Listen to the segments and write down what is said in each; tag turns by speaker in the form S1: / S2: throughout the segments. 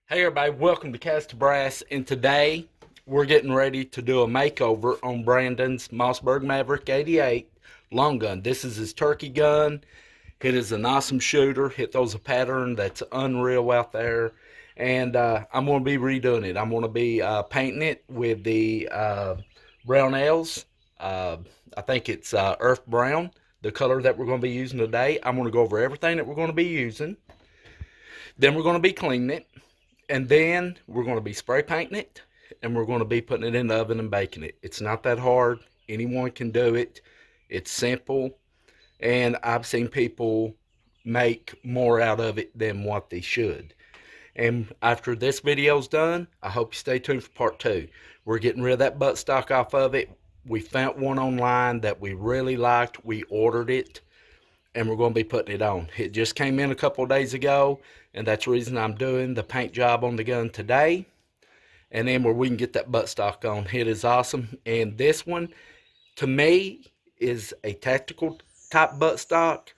S1: Hey everybody, welcome to Cast to Brass, and today we're getting ready to do a makeover on Brandon's Mossberg Maverick 88 long gun. This is his turkey gun. It is an awesome shooter. It throws a pattern that's unreal out there, and I'm going to be redoing it. I'm going to be painting it with the Brownells. I think it's earth brown, the color that we're going to be using today. I'm going to go over everything that we're going to be using. Then we're going to be cleaning it. And then we're going to be spray painting it, and we're going to be putting it in the oven and baking it. It's not that hard. Anyone can do it. It's simple, and I've seen people make more out of it than what they should. And after this video's done, I hope you stay tuned for part 2. We're getting rid of that buttstock off of it. We found one online that we really liked. We ordered it, and we're going to be putting it on. It just came in a couple of days ago, and that's the reason I'm doing the paint job on the gun today. And then where we can get that buttstock on. It is awesome. And this one, to me, is a tactical type buttstock,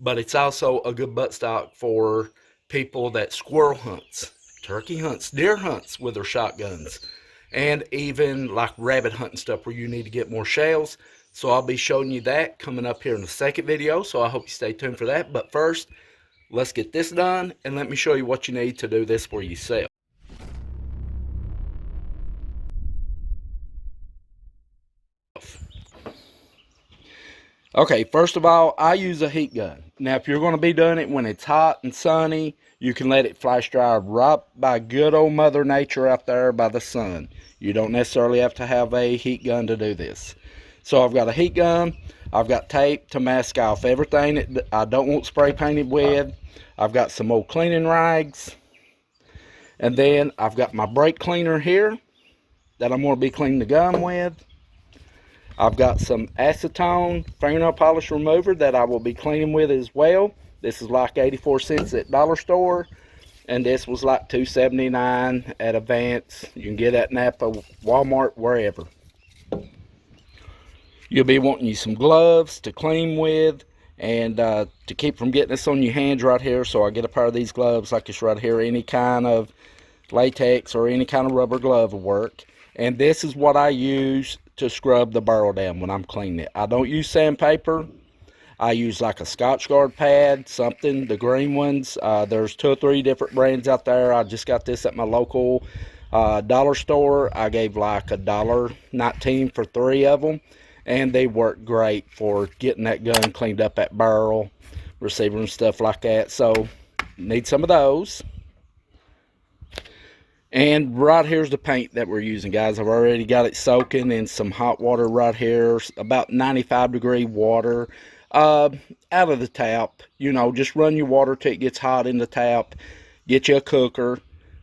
S1: but it's also a good buttstock for people that squirrel hunts, turkey hunts, deer hunts with their shotguns, and even like rabbit hunting stuff where you need to get more shells. So I'll be showing you that coming up here in the second video, so I hope you stay tuned for that. But first, let's get this done, and let me show you what you need to do this for yourself. Okay, first of all, I use a heat gun. Now, if you're going to be doing it when it's hot and sunny, you can let it flash dry right by good old Mother Nature out there by the sun. You don't necessarily have to have a heat gun to do this. So I've got a heat gun. I've got tape to mask off everything that I don't want spray painted with. I've got some old cleaning rags. And then I've got my brake cleaner here that I'm going to be cleaning the gun with. I've got some acetone fingernail polish remover that I will be cleaning with as well. This is like 84 cents at dollar store, and this was like $2.79 at Advance. You can get it at Napa, Walmart, wherever. You'll be wanting you some gloves to clean with, and to keep from getting this on your hands right here. So I get a pair of these gloves like this right here. Any kind of latex or any kind of rubber glove will work. And this is what I use to scrub the barrel down when I'm cleaning it. I don't use sandpaper. I use like a Scotch Guard pad, something, the green ones. There's 2 or 3 different brands out there. I just got this at my local dollar store. I gave like $1.19 for 3 of them. And they work great for getting that gun cleaned up, that barrel, receiver and stuff like that. So, need some of those. And right here's the paint that we're using, guys. I've already got it soaking in some hot water right here, about 95-degree water, out of the tap. You know, just run your water till it gets hot in the tap. Get you a cooker,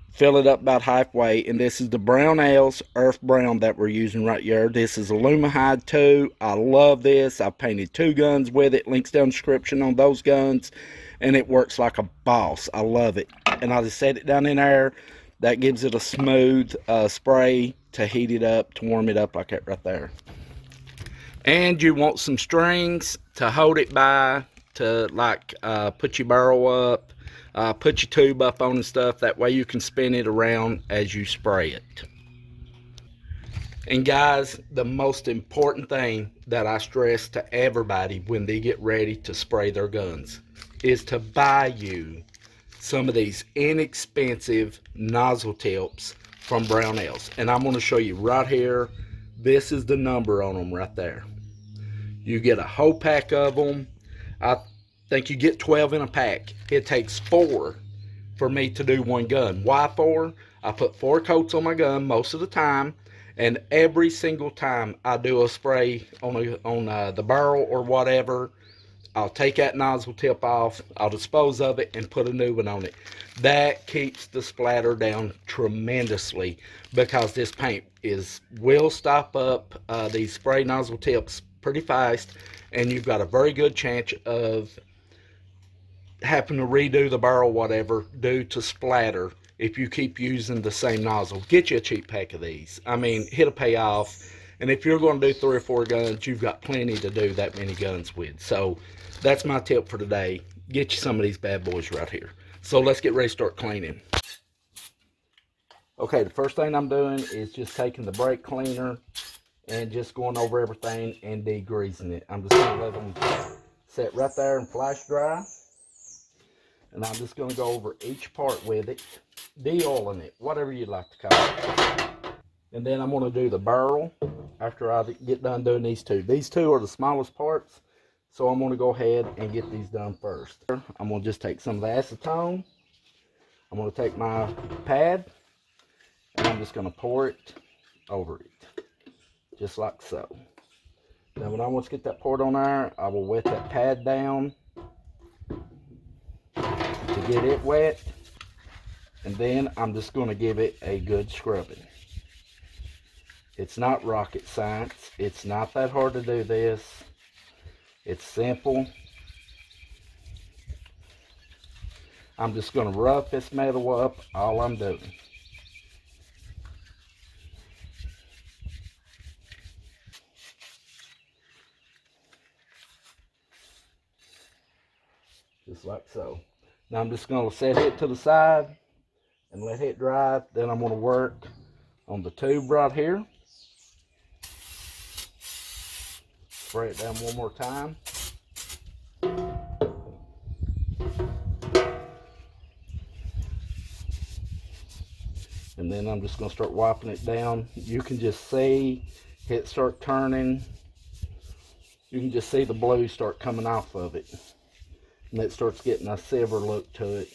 S1: fill it up about halfway, and this is the Brownells Earth Brown that we're using right here. This is Alluma Hyde 2. I love this. I've painted 2 guns with it. Links down in the description on those guns, and it works like a boss. I love it. And I just set it down in there. That gives it a smooth spray to heat it up, to warm it up like that right there. And you want some strings to hold it by, to like put your barrel up, put your tube up on and stuff. That way you can spin it around as you spray it. And guys, the most important thing that I stress to everybody when they get ready to spray their guns is to buy you some of these inexpensive nozzle tips from Brownells. And I'm going to show you right here. This is the number on them right there. You get a whole pack of them. I think you get 12 in a pack. It takes 4 for me to do one gun. Why 4? I put 4 coats on my gun most of the time, and every single time I do a spray on the barrel or whatever, I'll take that nozzle tip off, I'll dispose of it, and put a new one on it. That keeps the splatter down tremendously, because this paint will stop up these spray nozzle tips pretty fast, and you've got a very good chance of having to redo the barrel, whatever, due to splatter if you keep using the same nozzle. Get you a cheap pack of these. I mean, it'll pay off. And if you're going to do 3 or 4 guns, you've got plenty to do that many guns with. So that's my tip for today. Get you some of these bad boys right here. So let's get ready to start cleaning. Okay, the first thing I'm doing is just taking the brake cleaner and just going over everything and degreasing it. I'm just going to let them sit right there and flash dry. And I'm just going to go over each part with it, de-oiling it, whatever you'd like to call it. And then I'm going to do the barrel after I get done doing these two. These two are the smallest parts, so I'm going to go ahead and get these done first. I'm going to just take some of the acetone. I'm going to take my pad, and I'm just going to pour it over it, just like so. Then when I want to get that poured on there, I will wet that pad down to get it wet. And then I'm just going to give it a good scrubbing. It's not rocket science. It's not that hard to do this. It's simple. I'm just going to rough this metal up, all I'm doing. Just like so. Now I'm just going to set it to the side and let it dry. Then I'm going to work on the tube right here. Spray it down one more time. And then I'm just going to start wiping it down. You can just see it start turning. You can just see the blue start coming off of it. And it starts getting a silver look to it.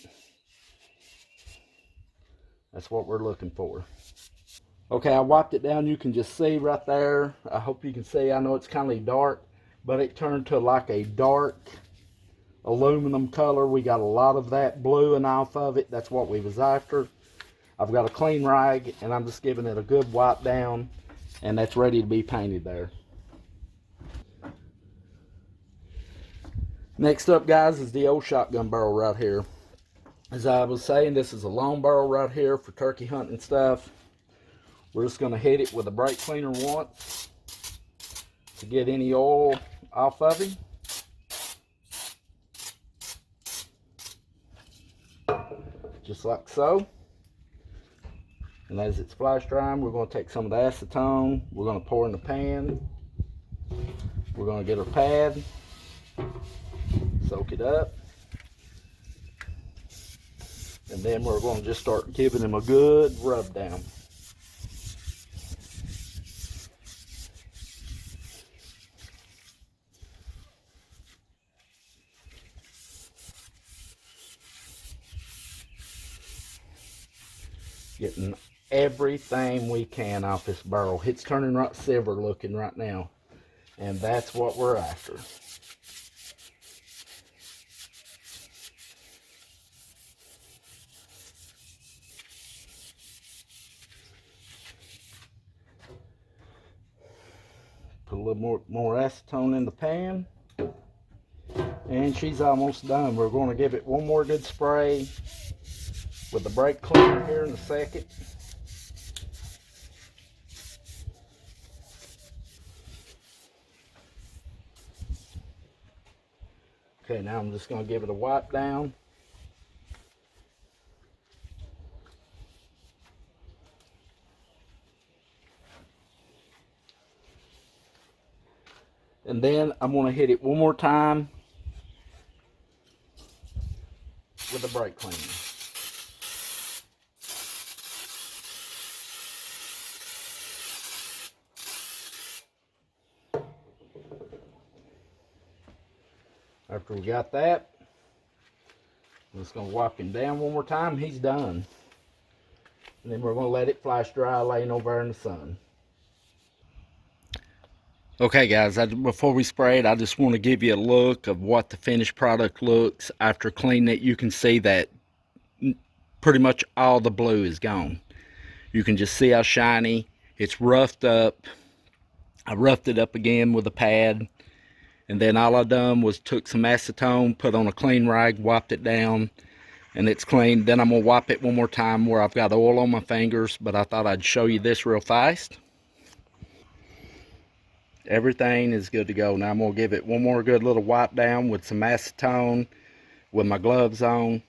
S1: That's what we're looking for. Okay, I wiped it down. You can just see right there. I hope you can see. I know it's kind of dark, but it turned to like a dark aluminum color. We got a lot of that bluing off of it. That's what we was after. I've got a clean rag, and I'm just giving it a good wipe down, and that's ready to be painted there. Next up, guys, is the old shotgun barrel right here. As I was saying, this is a long barrel right here for turkey hunting stuff. We're just going to hit it with a brake cleaner once to get any oil off of it. Just like so. And as it's flash drying, we're going to take some of the acetone. We're going to pour in the pan. We're going to get our pad. Soak it up. And then we're going to just start giving them a good rub down. Getting everything we can off this barrel. It's turning right silver looking right now. And that's what we're after. Put a little more acetone in the pan. And she's almost done. We're going to give it one more good spray with the brake cleaner here in a second. Okay, now I'm just going to give it a wipe down. And then I'm going to hit it one more time with the brake cleaner. After we got that, I'm just going to wipe him down one more time. He's done. And then we're going to let it flash dry laying over there in the sun. Okay guys, before we spray it, I just want to give you a look of what the finished product looks after cleaning it. You can see that pretty much all the blue is gone. You can just see how shiny. It's roughed up. I roughed it up again with a pad. And then all I done was took some acetone, put on a clean rag, wiped it down, and it's clean. Then I'm going to wipe it one more time where I've got oil on my fingers, but I thought I'd show you this real fast. Everything is good to go. Now I'm going to give it one more good little wipe down with some acetone with my gloves on.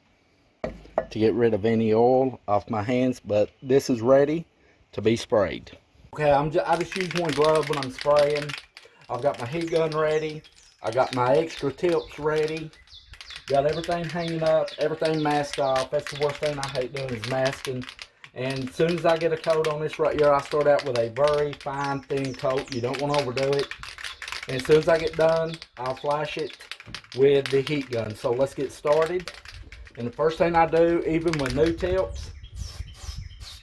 S1: to get rid of any oil off my hands, but this is ready to be sprayed. Okay, I just use one glove when I'm spraying. I've got my heat gun ready. I got my extra tips ready. Got everything hanging up, everything masked off. That's the worst thing I hate doing is masking. And as soon as I get a coat on this right here, I start out with a very fine, thin coat. You don't want to overdo it. And as soon as I get done, I'll flash it with the heat gun. So let's get started. And the first thing I do, even with new tips,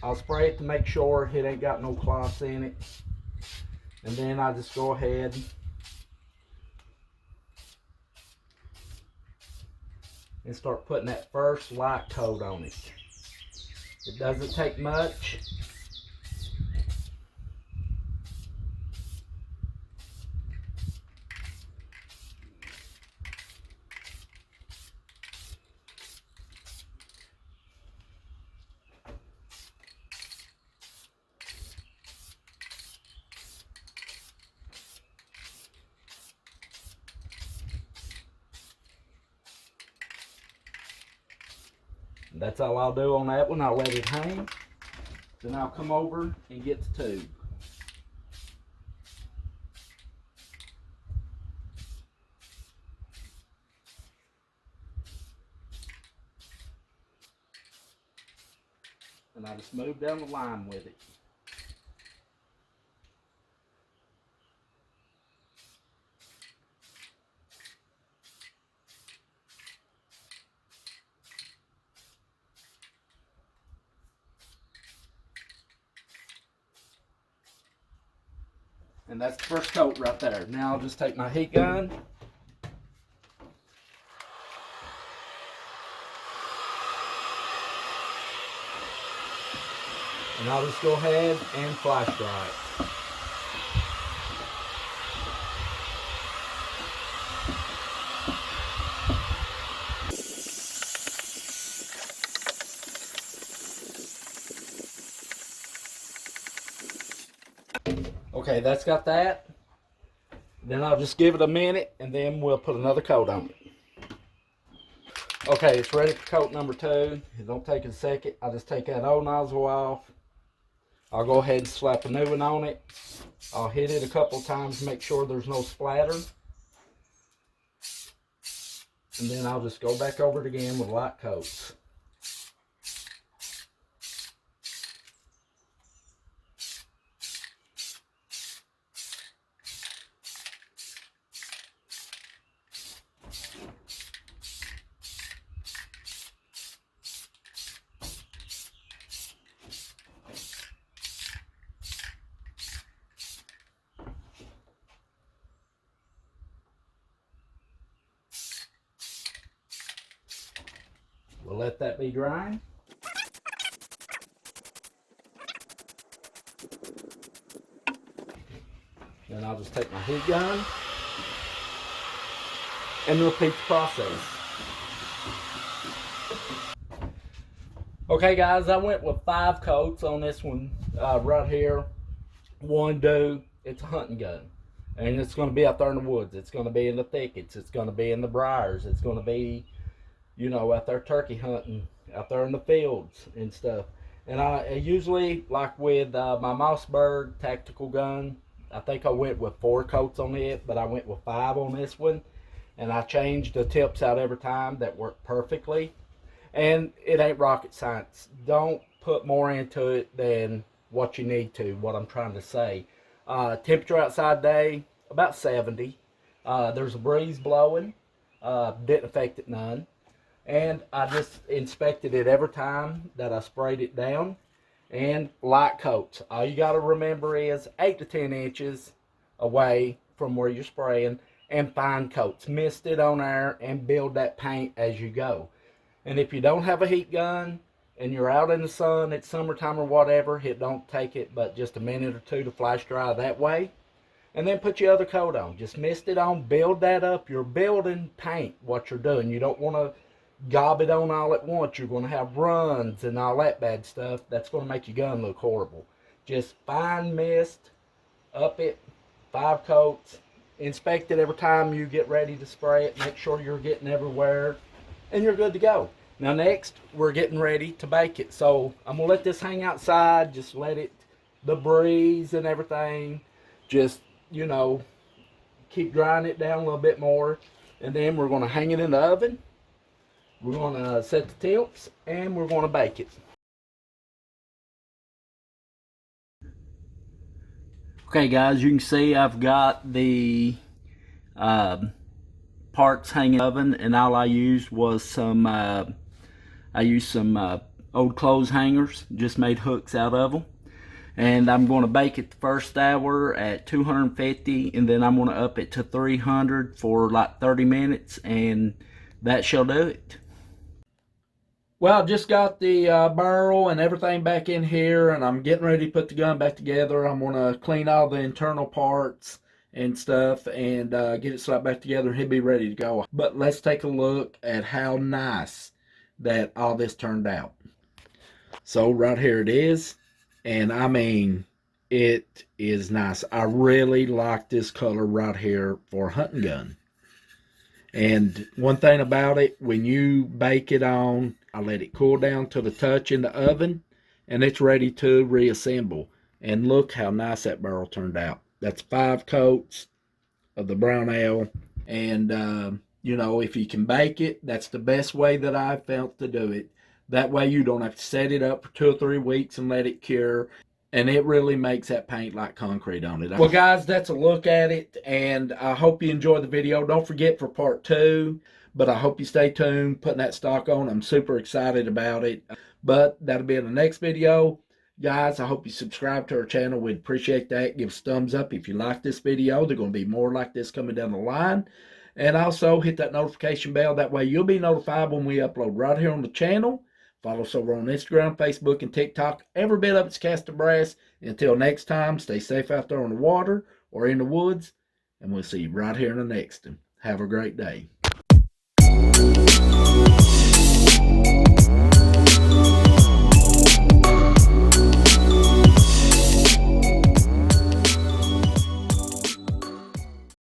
S1: I'll spray it to make sure it ain't got no cloths in it. And then I just go ahead and start putting that first light coat on it. It doesn't take much. That's all I'll do on that one. I'll let it hang. Then I'll come over and get the tube. And I just move down the line with it. And that's the first coat right there. Now I'll just take my heat gun. And I'll just go ahead and flash dry it. Okay, that's got that. Then I'll just give it a minute and then we'll put another coat on it. Okay, it's ready for coat number 2. It don't take a second. I'll just take that old nozzle off. I'll go ahead and slap a new one on it. I'll hit it a couple times to make sure there's no splatter. And then I'll just go back over it again with light coats. We'll let that be drying. Then I'll just take my heat gun and repeat the process. Okay guys, I went with 5 coats on this one right here. One do, it's a hunting gun. And it's going to be out there in the woods. It's going to be in the thickets. It's going to be in the briars. It's going to be, you know, out there turkey hunting, out there in the fields and stuff. And I usually, like with my Mossberg tactical gun, I think I went with 4 coats on it, but I went with 5 on this one. And I changed the tips out every time. That worked perfectly. And it ain't rocket science. Don't put more into it than what you need to, what I'm trying to say. Temperature outside day, about 70. There's a breeze blowing. Didn't affect it none. And I just inspected it every time that I sprayed it down. And light coats. All you got to remember is 8 to 10 inches away from where you're spraying. And fine coats. Mist it on there and build that paint as you go. And if you don't have a heat gun and you're out in the sun, it's summertime or whatever, it don't take it but just a minute or 2 to flash dry that way. And then put your other coat on. Just mist it on, build that up. You're building paint, what you're doing. You don't want to gob it on all at once. You're going to have runs and all that bad stuff. That's going to make your gun look horrible. Just fine mist, up it, 5 coats. Inspect it every time you get ready to spray it. Make sure you're getting everywhere. And you're good to go. Now next, we're getting ready to bake it. So I'm gonna let this hang outside, just let it, the breeze and everything, just, you know, keep drying it down a little bit more. And then we're gonna hang it in the oven. We're gonna set the temps and we're gonna bake it. Okay guys, you can see I've got the parts hanging in the oven, and all I used was some old clothes hangers, just made hooks out of them. And I'm going to bake it the first hour at 250, and then I'm going to up it to 300 for like 30 minutes, and that shall do it. Well, I just got the barrel and everything back in here, and I'm getting ready to put the gun back together. I'm going to clean all the internal parts and stuff and get it slapped back together, and he'll be ready to go. But let's take a look at how nice that all this turned out. So right here it is, and I mean, it is nice. I really like this color right here for a hunting gun. And one thing about it, when you bake it on, I let it cool down to the touch in the oven, and it's ready to reassemble. And look how nice that barrel turned out. That's 5 coats of the Brownell. And, you know, if you can bake it, that's the best way that I've felt to do it. That way you don't have to set it up for 2 or 3 weeks and let it cure. And it really makes that paint like concrete on it. Well, guys, that's a look at it, and I hope you enjoyed the video. Don't forget for part 2, but I hope you stay tuned, putting that stock on. I'm super excited about it. But that'll be in the next video. Guys, I hope you subscribe to our channel. We'd appreciate that. Give us a thumbs up if you like this video. There's going to be more like this coming down the line. And also hit that notification bell. That way you'll be notified when we upload right here on the channel. Follow us over on Instagram, Facebook, and TikTok. Every bit of it's cast to brass. Until next time, stay safe out there on the water or in the woods. And we'll see you right here in the next one. Have a great day.